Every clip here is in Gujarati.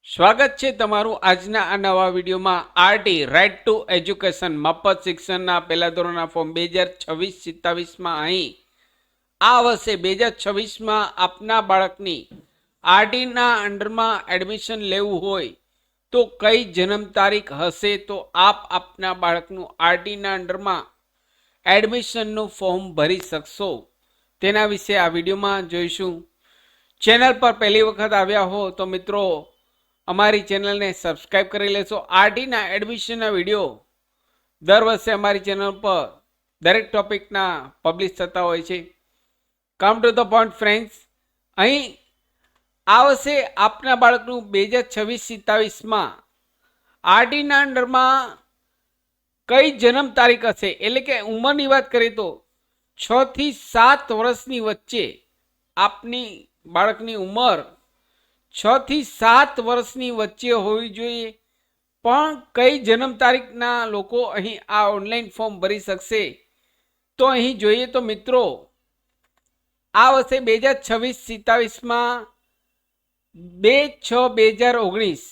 સ્વાગત છે તમારું આજના આ નવા વિડીયોમાં. આરટી રાઇટ ટુ એજ્યુકેશન મફત શિક્ષણના પહેલા ધોરણના ફોર્મ 2026-27માં અહીં આ વર્ષે 2026માં આપના બાળકની આરટીના અંડરમાં એડમિશન લેવું હોય તો કઈ જન્મ તારીખ હશે તો આપ આપના બાળકનું આરટીના અંડરમાં એડમિશનનું ફોર્મ ભરી શકશો તેના વિશે આ વિડીયોમાં જોઈશું. ચેનલ પર પહેલી વખત આવ્યા હો તો મિત્રો અમારી ચેનલને સબસ્ક્રાઇબ કરી લેશો. આરટીના એડમિશનના વિડીયો દર વર્ષે અમારી ચેનલ પર દરેક ટોપિકના પબ્લિશ થતા હોય છે. Come to the point friends, અહીં આ વર્ષે આપના બાળકનું 2026-27માં આરટીના અંડરમાં કઈ જન્મ તારીખ હશે એટલે કે ઉંમરની વાત કરીએ તો 6 થી 7 વર્ષની વચ્ચે આપની બાળકની ઉંમર 6 થી 7 વર્ષની વચ્ચે હોવી જોઈએ. પણ કઈ જન્મ તારીખના લોકો અહીં આ ઓનલાઈન ફોર્મ ભરી શકશે તો અહીં જોઈએ તો મિત્રો આ વર્ષે 2026-27માં 2/6/2019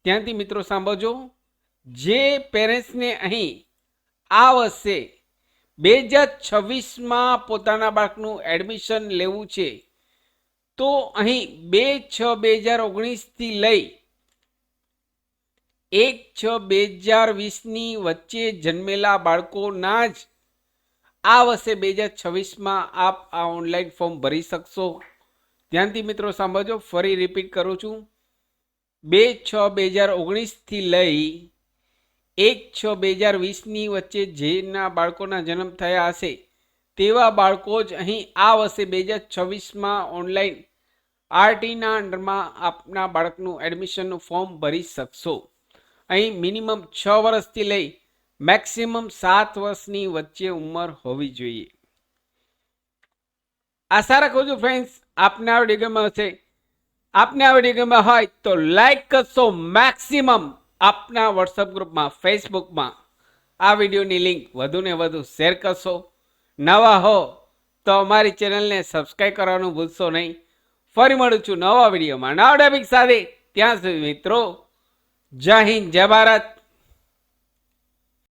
ત્યાંથી મિત્રો સાંભળજો, જે પેરેન્ટ્સને અહીં આ વર્ષે 2026માં પોતાના બાળકનું એડમિશન લેવું છે તો અહીં 2/6/2019 થી લઈ 1/6/2020ની વચ્ચે જન્મેલા બાળકોના જ આ વર્ષે 2026માં આપ આ ઓનલાઈન ફોર્મ ભરી શકશો. ધ્યાનથી મિત્રો સાંભળજો, ફરી રિપીટ કરું છું, 2/6/2019 થી લઈ 1/6/2020ની વચ્ચે જેના બાળકોના જન્મ થયા હશે તેવા બાળકો જ અહીં આ વર્ષે 2026માં ઓનલાઈન આરટીના અંડરમાં આપના બાળકનું એડમિશનનું ફોર્મ ભરી શકશો. અહીં મિનિમમ 6 વર્ષથી લઈ મેક્સિમમ 7 વર્ષની વચ્ચે ઉંમર હોવી જોઈએ. આશા રાખું છું ફ્રેન્ડ્સ આપને આ વિડીયો ગમ્યો હશે. આપને આ વિડીયો ગમ્યો હોય તો લાઈક કરશો, મેક્સિમમ આપના વોટ્સઅપ ગ્રુપમાં, ફેસબુકમાં આ વિડીયોની લિંક વધુને વધુ શેર કરશો. નવા હો તો અમારી ચેનલને સબસ્ક્રાઈબ કરવાનું ભૂલશો નહીં. ફરી મળું છું નવા વિડીયોમાં નવા ટોપિક સાથે. ત્યાં સુધી મિત્રો જય હિન્દ, જય ભારત.